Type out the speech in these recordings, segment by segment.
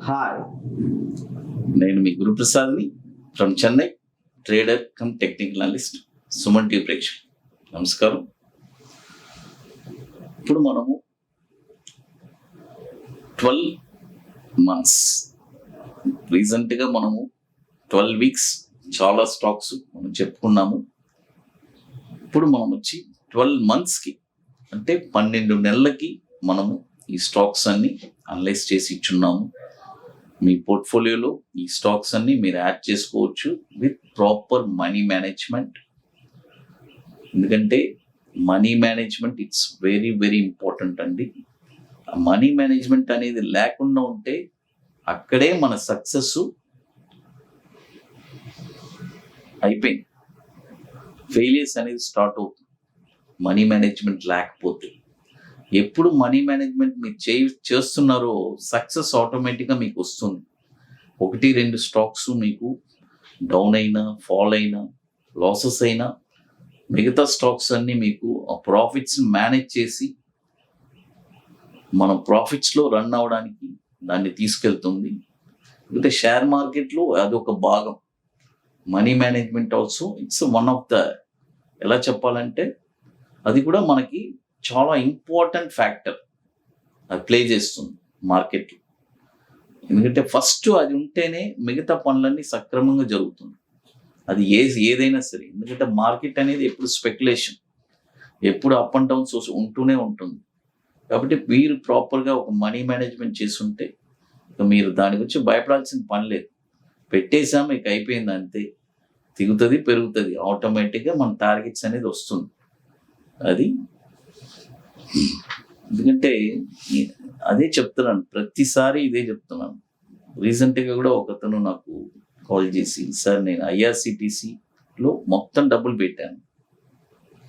Hi, నేను మీ గురు ప్రసాద్ని from Chennai, trader cum technical analyst, Suman TV ప్రేక్షకులు నమస్కారం. ఇప్పుడు మనము 12 months రీసెంట్గా మనము 12 weeks చాలా స్టాక్స్ మనం చెప్పుకున్నాము. ఇప్పుడు మనం వచ్చి 12 monthsకి అంటే 12 నెలలకి మనము ఈ స్టాక్స్ అన్ని అనలైజ్ చేసి ఇచ్చున్నాము. మీ పోర్ట్ఫోలియోలో ఈ స్టాక్స్ అన్ని మీరు యాడ్ చేసుకోవచ్చు విత్ ప్రాపర్ మనీ మేనేజ్మెంట్. ఎందుకంటే money management it's very very important అండి. మనీ మేనేజ్మెంట్ అనేది లేకుండా ఉంటే అక్కడే మన సక్సెస్ అయిపోయింది. ఫెయిలియర్స్ అనేది స్టార్ట్ అవుతుంది మనీ మేనేజ్మెంట్ లేకపోతే. ఎప్పుడు మనీ మేనేజ్మెంట్ మీరు చేస్తున్నారో సక్సెస్ ఆటోమేటిక్గా మీకు వస్తుంది. 1-2 స్టాక్స్ మీకు డౌన్ అయినా, ఫాల్ అయినా, లాసెస్ అయినా, మిగతా స్టాక్స్ అన్నీ మీకు ఆ ప్రాఫిట్స్ మేనేజ్ చేసి మనం ప్రాఫిట్స్లో రన్ అవ్వడానికి దాన్ని తీసుకెళ్తుంది. అయితే షేర్ మార్కెట్లో అదొక భాగం. Money management also it's one of the, ఎలా చెప్పాలంటే అది కూడా మనకి చాలా ఇంపార్టెంట్ ఫ్యాక్టర్ అది ప్లే చేస్తుంది మార్కెట్లో. ఎందుకంటే ఫస్ట్ అది ఉంటేనే మిగతా పనులన్నీ సక్రమంగా జరుగుతుంది. అది ఏదైనా సరే. ఎందుకంటే మార్కెట్ అనేది ఎప్పుడు స్పెక్యులేషన్, ఎప్పుడు అప్ అండ్ డౌన్స్ ఉంటూనే ఉంటుంది. కాబట్టి మీరు ప్రాపర్గా ఒక మనీ మేనేజ్మెంట్ చేస్తుంటే మీరు దాని గురించి భయపడాల్సిన పని లేదు. పెట్టేసాము, ఇక అయిపోయింది అంతే. తిరుగుతుంది, పెరుగుతుంది, ఆటోమేటిక్గా మన టార్గెట్స్ అనేది వస్తుంది. అది ఎందుకంటే అదే చెప్తున్నాను, ప్రతిసారి ఇదే చెప్తున్నాను. రీసెంట్గా కూడా ఒకతను నాకు కాల్ చేసి, సార్ నేను IRCTCలో మొత్తం డబ్బులు పెట్టాను,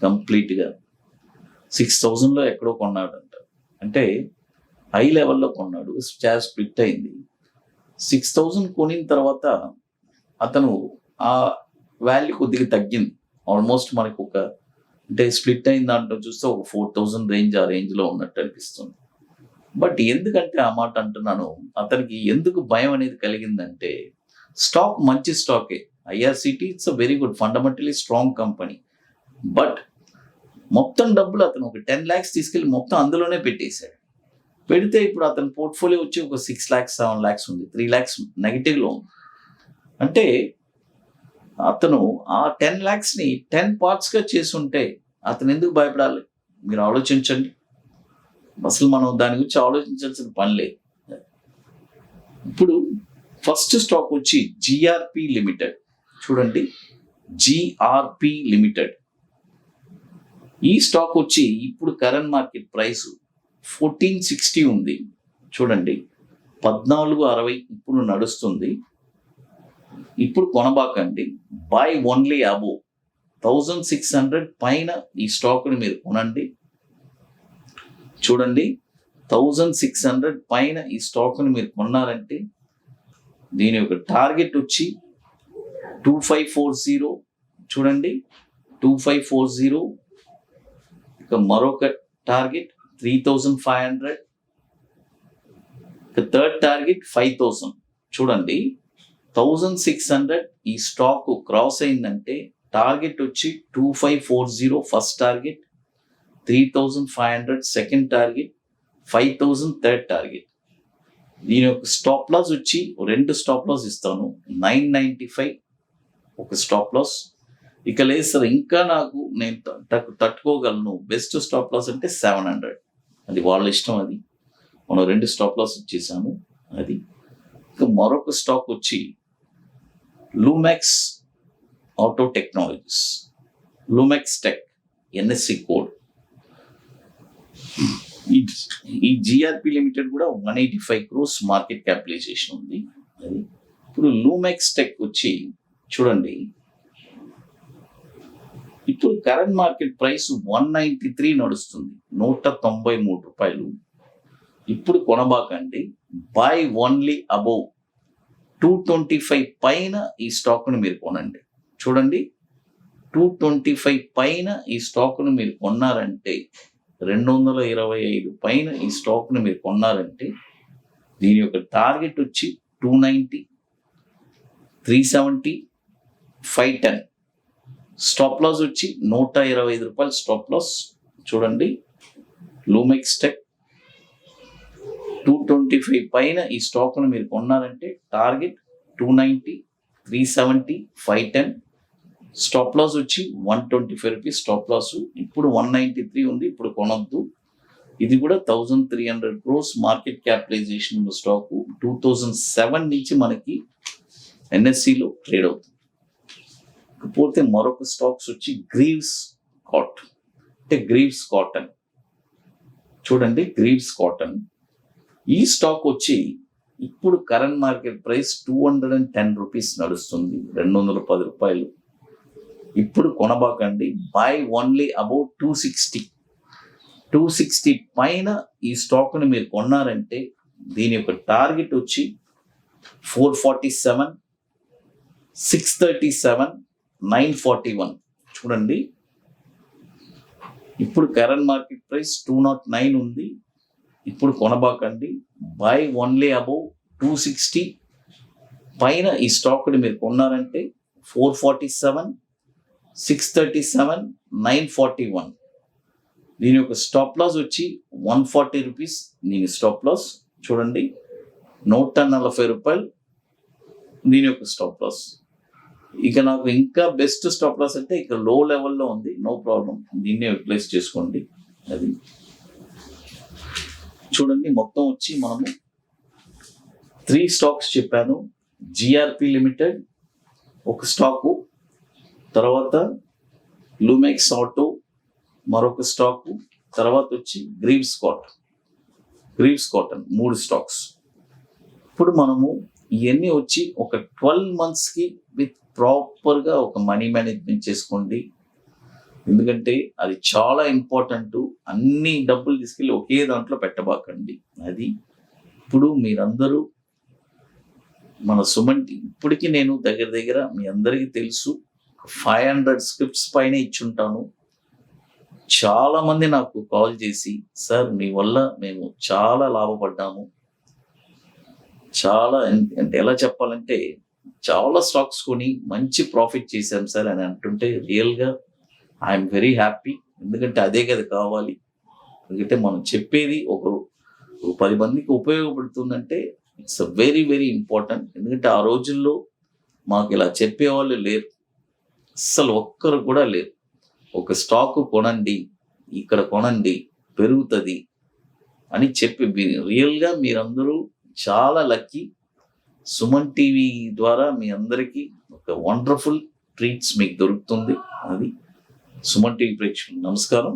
కంప్లీట్గా 6,000లో ఎక్కడో కొన్నాడంట. అంటే హై లెవెల్లో కొన్నాడు, షేర్ స్ప్లిట్ అయింది. 6,000 కొనిన తర్వాత అతను ఆ వాల్యూ కొద్దిగా తగ్గింది. ఆల్మోస్ట్ మనకు అంటే స్ప్లిట్ అయిన దాంట్లో చూస్తే ఒక 4,000 ఆ రేంజ్లో ఉన్నట్టు అనిపిస్తుంది. బట్ ఎందుకంటే ఆ మాట అంటున్నాను, అతనికి ఎందుకు భయం అనేది కలిగిందంటే స్టాక్ మంచి స్టాకే. IRCT it's a very good, fundamentally strong company. But మొత్తం డబ్బులు అతను ఒక 10 lakhs తీసుకెళ్ళి మొత్తం అందులోనే పెట్టేశాడు. పెడితే ఇప్పుడు అతని పోర్ట్ఫోలియో వచ్చి ఒక 6 lakhs 7 lakhs ఉంది, 3 lakhs నెగిటివ్లో ఉంది. అంటే అతను ఆ 10 lakhsని 10 partsగా చేసుంటే అతను ఎందుకు భయపడాలి? మీరు ఆలోచించండి. అసలు మనం దాని గురించి ఆలోచించాల్సిన పని లేదు. ఇప్పుడు ఫస్ట్ స్టాక్ వచ్చి GRP లిమిటెడ్. చూడండి, GRP లిమిటెడ్. ఈ స్టాక్ వచ్చి ఇప్పుడు కరెంట్ మార్కెట్ ప్రైస్ 1460 ఉంది. చూడండి, 1460 ఇప్పుడు నడుస్తుంది. ఇప్పుడు కొనబాకండి, బై ఓన్లీ అబోవ్ 1600 పైన ఈ స్టాక్ని మీరు కొనండి. చూడండి, 1600 పైన ఈ స్టాక్ని మీరు కొన్నారంటే దీని యొక్క టార్గెట్ వచ్చి 2540. చూడండి, 2540. ఇక మరొక టార్గెట్ 3500. ఇక థర్డ్ టార్గెట్ 5000. చూడండి, 1600 ఈ స్టాక్ క్రాస్ అయిందంటే టార్గెట్ వచ్చి 2540 first target, 3500 second target, 5000 third target. దీని యొక్క స్టాప్ లాస్ వచ్చి 2 స్టాప్ లాస్ ఇస్తాను. 995 ఒక స్టాప్ లాస్. ఇక లేదు సార్, ఇంకా నేను తట్టుకోగలను, బెస్ట్ స్టాప్ లాస్ అంటే 700. అది వాళ్ళ ఇష్టం. అది మనం 2 స్టాప్ లాస్ ఇచ్చేసాము. అది ఇక మరొక స్టాక్ వచ్చి Lumex auto technologies, Lumex tech, NSE కోడ్. ఈ GRP లిమిటెడ్ కూడా 185 crores మార్కెట్ క్యాపిటలైజేషన్ ఉంది. అది ఇప్పుడు లూమెక్స్ టెక్ వచ్చి చూడండి, ఇప్పుడు కరెంట్ మార్కెట్ ప్రైస్ 193 నడుస్తుంది, 193 రూపాయలు. ఇప్పుడు కొనబాకండి, బై ఓన్లీ అబోవ్ 225 పైన ఈ స్టాక్ను మీరు కొనండి. చూడండి, 225 పైన ఈ స్టాక్ను మీరు కొన్నారంటే, 225 పైన ఈ స్టాక్ను మీరు కొన్నారంటే దీని యొక్క టార్గెట్ వచ్చి 290, 370, 510. స్టాప్ లాస్ వచ్చి 125 రూపాయలు స్టాప్ లాస్. చూడండి, లూమెక్స్ టెక్ 225 పైన ఈ స్టాక్ను మీరు కొన్నారంటే టార్గెట్ 290, 370, 510. స్టాప్ లాస్ వచ్చి 125 రూపీస్ స్టాప్ లాస్. ఇప్పుడు 193 ఉంది, ఇప్పుడు కొనొద్దు. ఇది కూడా 1300 crores మార్కెట్ క్యాపిటలైజేషన్ స్టాక్. 2007 నుంచి మనకి ఎన్ఎస్సిలో ట్రేడ్ అవుతుంది. ఇకపోతే మరొక స్టాక్స్ వచ్చి గ్రీవ్స్ కాటన్. చూడండి, గ్రీవ్స్ కాటన్ ఈ స్టాక్ వచ్చి ఇప్పుడు కరెంట్ మార్కెట్ ప్రైస్ 210 రూపీస్ నడుస్తుంది, 210 రూపాయలు. ఇప్పుడు కొనబాకండి, బై ఓన్లీ అబౌట్ 260 పైన ఈ స్టాక్ని మీరు కొన్నారంటే దీని యొక్క టార్గెట్ వచ్చి 447, 637, 941. చూడండి, ఇప్పుడు కరెంట్ మార్కెట్ ప్రైస్ 209 ఉంది. ఇప్పుడు కొనబాకండి, బై ఓన్లీ అబౌవ్ 260 పైన ఈ స్టాక్ని మీరు కొన్నారంటే 447, 637, 941. దీని యొక్క స్టాప్ లాస్ వచ్చి 140 రూపీస్. దీని స్టాప్ లాస్ చూడండి, 140 రూపాయలు దీని యొక్క స్టాప్ లాస్. ఇక నాకు ఇంకా బెస్ట్ స్టాప్ లాస్ అంటే ఇక లో లెవెల్లో ఉంది, నో ప్రాబ్లం, దీన్నే యూటిలైజ్ చేసుకోండి. అది చూడండి, మొత్తం వచ్చి మనము 3 స్టాక్స్ చెప్పాను. జిఆర్పి లిమిటెడ్ ఒక స్టాకు, తర్వాత లూమెక్స్ ఆటో మరొక స్టాకు, తర్వాత వచ్చి గ్రీవ్స్ కాటన్ 3 స్టాక్స్. ఇప్పుడు మనము ఇవన్నీ వచ్చి ఒక 12 monthsకి విత్ ప్రాపర్గా ఒక మనీ మేనేజ్మెంట్ చేసుకోండి. ఎందుకంటే అది చాలా ఇంపార్టెంట్. అన్ని డబ్బులు తీసుకెళ్ళి ఒకే దాంట్లో పెట్టబాకండి. అది ఇప్పుడు మీరందరూ మన సుమన్ ఇప్పటికీ నేను దగ్గర మీ అందరికీ తెలుసు 500 స్క్రిప్ట్స్ పైన ఇచ్చుంటాను. చాలా మంది నాకు కాల్ చేసి, సార్ మీ వల్ల మేము చాలా లాభపడ్డాము, చాలా అంటే ఎలా చెప్పాలంటే చాలా స్టాక్స్ కొని మంచి ప్రాఫిట్ చేశాం సార్ అని అంటుంటే రియల్గా ఐఎమ్ వెరీ హ్యాపీ. ఎందుకంటే అదే కదా కావాలి. ఎందుకంటే మనం చెప్పేది ఒక 10 మందికి ఉపయోగపడుతుందంటే ఇట్స్ వెరీ వెరీ ఇంపార్టెంట్. ఎందుకంటే ఆ రోజుల్లో మాకు ఇలా చెప్పేవాళ్ళు లేరు, అస్సలు ఒక్కరు కూడా లేరు. ఒక స్టాక్ కొనండి, ఇక్కడ కొనండి, పెరుగుతుంది అని చెప్పి రియల్గా మీరందరూ చాలా లక్కీ. సుమన్ టీవీ ద్వారా మీ అందరికీ ఒక వండర్ఫుల్ ట్రీట్స్ మీకు దొరుకుతుంది. అది సుమన్ టీవీ ప్రేక్షకులు నమస్కారం.